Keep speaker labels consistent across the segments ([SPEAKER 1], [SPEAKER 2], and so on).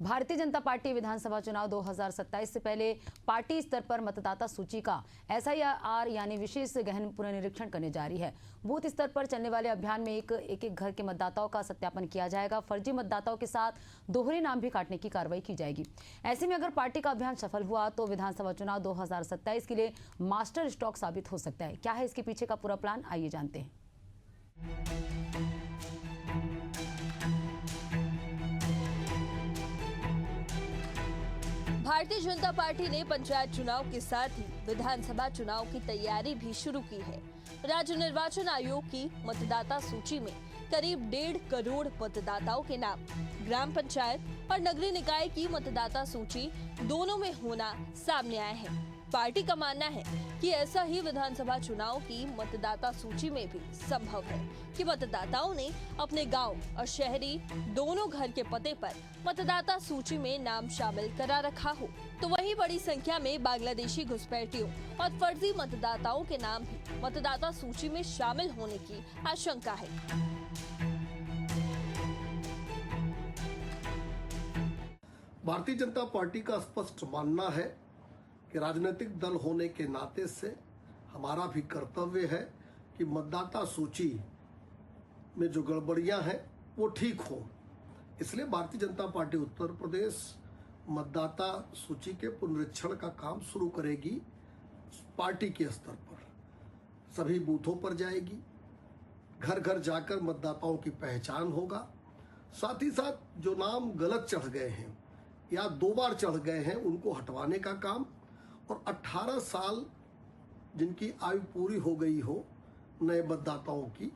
[SPEAKER 1] Bharatiya Janata party विधानसभा चुनाव 2027 से पहले पार्टी स्तर पर मतदाता सूची का SIR यानी विशेष गहन पुनरीक्षण करने जा रही है। बूथ स्तर पर चलने वाले अभियान में एक घर के मतदाताओं का सत्यापन किया जाएगा। फर्जी मतदाताओं के साथ दोहरे नाम भी काटने की कार्रवाई की जाएगी। ऐसे में अगर पार्टी का अभियान सफल हुआ तो विधानसभा चुनाव 2027 के लिए मास्टर स्ट्रोक साबित हो सकता है। क्या है इसके पीछे का पूरा प्लान, आइए जानते हैं।
[SPEAKER 2] भारतीय जनता पार्टी ने पंचायत चुनाव के साथ ही विधानसभा चुनाव की तैयारी भी शुरू की है। राज्य निर्वाचन आयोग की मतदाता सूची में करीब 1.5 करोड़ मतदाताओं के नाम ग्राम पंचायत और नगरीय निकाय की मतदाता सूची दोनों में होना सामने आया है। पार्टी का मानना है कि ऐसा ही विधानसभा चुनाव की मतदाता सूची में भी संभव है कि मतदाताओं ने अपने गांव और शहरी दोनों घर के पते पर मतदाता सूची में नाम शामिल करा रखा हो, तो वहीं बड़ी संख्या में बांग्लादेशी घुसपैठियों और फर्जी मतदाताओं के नाम भी मतदाता सूची में शामिल होने की आशंका है।
[SPEAKER 3] भारतीय जनता पार्टी का स्पष्ट मानना है कि राजनीतिक दल होने के नाते से हमारा भी कर्तव्य है कि मतदाता सूची में जो गड़बड़ियां हैं वो ठीक हो। इसलिए भारतीय जनता पार्टी उत्तर प्रदेश मतदाता सूची के पुनरीक्षण का काम शुरू करेगी। पार्टी के स्तर पर सभी बूथों पर जाएगी, घर घर जाकर मतदाताओं की पहचान होगा। साथ ही साथ जो नाम गलत चढ़ गए हैं या 2 बार चढ़ गए हैं उनको हटवाने का काम, और 18 साल जिनकी आयु पूरी हो गई हो नए मतदाताओं की,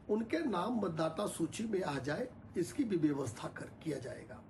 [SPEAKER 3] उनके नाम मतदाता सूची में आ जाए, इसकी भी व्यवस्था किया जाएगा।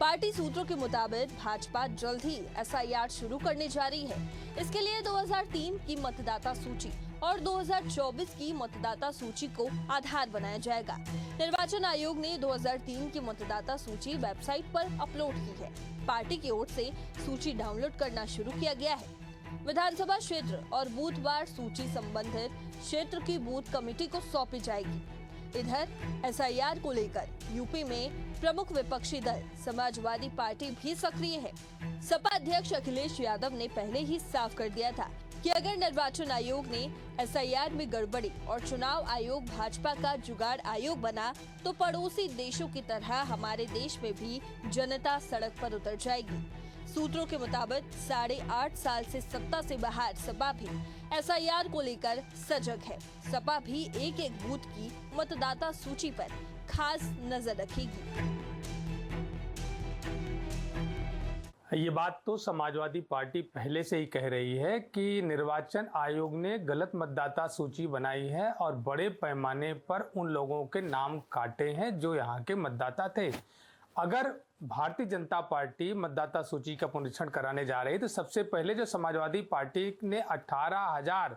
[SPEAKER 2] पार्टी सूत्रों के मुताबिक भाजपा जल्द ही SIR शुरू करने जा रही है। इसके लिए 2003 की मतदाता सूची और 2024 की मतदाता सूची को आधार बनाया जाएगा। निर्वाचन आयोग ने 2003 की मतदाता सूची वेबसाइट पर अपलोड की है। पार्टी की ओर से सूची डाउनलोड करना शुरू किया गया है। विधानसभा क्षेत्र और बूथवार सूची संबंधित क्षेत्र की बूथ कमेटी को सौंपी जाएगी। इधर SIR को लेकर यूपी में प्रमुख विपक्षी दल समाजवादी पार्टी भी सक्रिय है। सपा अध्यक्ष अखिलेश यादव ने पहले ही साफ कर दिया था कि अगर निर्वाचन आयोग ने SIR में गड़बड़ी और चुनाव आयोग भाजपा का जुगाड़ आयोग बना तो पड़ोसी देशों की तरह हमारे देश में भी जनता सड़क पर उतर जाएगी। सूत्रों के मुताबिक 8.5 साल से सत्ता से बाहर सपा भी SIR को लेकर सजग है। सपा भी एक बूथ की मतदाता सूची पर खास नजर रखेगी।
[SPEAKER 4] ये बात तो समाजवादी पार्टी पहले से ही कह रही है कि निर्वाचन आयोग ने गलत मतदाता सूची बनाई है और बड़े पैमाने पर उन लोगों के नाम काटे हैं जो यहाँ के मतदाता थे। अगर भारतीय जनता पार्टी मतदाता सूची का पुनरीक्षण कराने जा रही है तो सबसे पहले जो समाजवादी पार्टी ने 18,000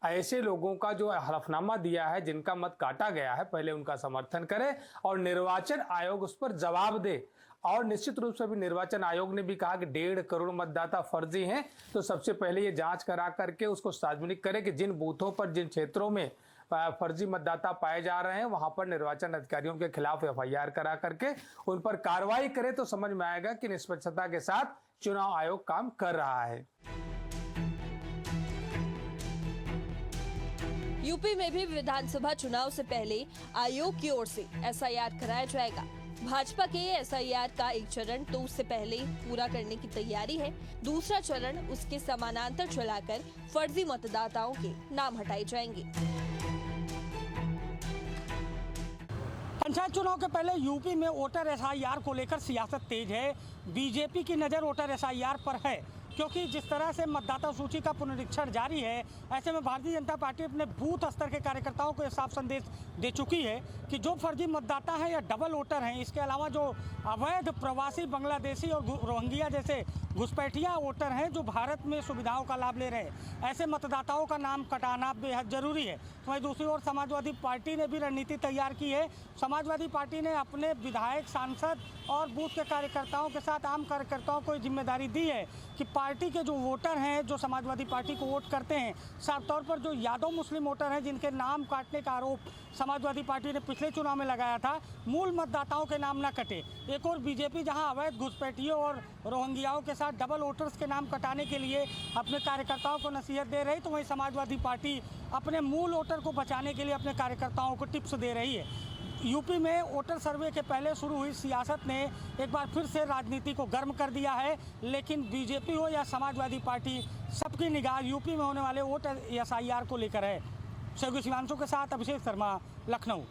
[SPEAKER 4] ऐसे लोगों का जो हलफनामा दिया है जिनका मत काटा गया है, पहले उनका समर्थन करे और निर्वाचन आयोग उस पर जवाब दे। और निश्चित रूप से भी निर्वाचन आयोग ने भी कहा कि 1.5 करोड़ मतदाता फर्जी हैं, तो सबसे पहले ये जांच करा करके उसको सार्वजनिक करे कि जिन बूथों पर, जिन क्षेत्रों में फर्जी मतदाता पाए जा रहे हैं वहां पर निर्वाचन अधिकारियों के खिलाफ FIR करा करके उन पर कार्रवाई करे, तो समझ में आएगा कि निष्पक्षता के साथ चुनाव आयोग काम कर रहा है।
[SPEAKER 2] यूपी में भी विधानसभा चुनाव से पहले आयोग की ओर से SIR कराया जाएगा। भाजपा के SIR का एक चरण तो उससे पहले पूरा करने की तैयारी है। दूसरा चरण उसके समानांतर चलाकर फर्जी मतदाताओं के नाम हटाए जाएंगे।
[SPEAKER 5] पंचायत चुनाव के पहले यूपी में वोटर SIR को लेकर सियासत तेज है। बीजेपी की नज़र वोटर SIR पर है, क्योंकि जिस तरह से मतदाता सूची का पुनरीक्षण जारी है, ऐसे में भारतीय जनता पार्टी अपने बूथ स्तर के कार्यकर्ताओं को साफ संदेश दे चुकी है कि जो फर्जी मतदाता हैं या डबल वोटर हैं, इसके अलावा जो अवैध प्रवासी बांग्लादेशी और रोहिंग्या जैसे घुसपैठिया वोटर हैं जो भारत में सुविधाओं का लाभ ले रहे हैं, ऐसे मतदाताओं का नाम कटाना बेहद जरूरी है। वहीं दूसरी ओर समाजवादी पार्टी ने भी रणनीति तैयार की है। समाजवादी पार्टी ने अपने विधायक, सांसद और बूथ के कार्यकर्ताओं के साथ आम कार्यकर्ताओं को जिम्मेदारी दी है कि पार्टी के जो वोटर हैं, जो समाजवादी पार्टी को वोट करते हैं, साफ तौर पर जो यादव मुस्लिम वोटर हैं जिनके नाम काटने का आरोप समाजवादी पार्टी ने पिछले चुनाव में लगाया था, मूल मतदाताओं के नाम न कटे। एक और बीजेपी जहां अवैध घुसपैठियों और रोहिंग्याओं के साथ डबल वोटर्स के नाम कटाने के लिए अपने कार्यकर्ताओं को नसीहत दे रही, तो वहीं समाजवादी पार्टी अपने मूल वोटर को बचाने के लिए अपने कार्यकर्ताओं को टिप्स दे रही है। यूपी में वोटर सर्वे के पहले शुरू हुई सियासत ने एक बार फिर से राजनीति को गर्म कर दिया है, लेकिन बीजेपी हो या समाजवादी पार्टी, सबकी निगाह यूपी में होने वाले वोटर SIR को लेकर है। सहयोगी शिवांशु के साथ अभिषेक शर्मा, लखनऊ।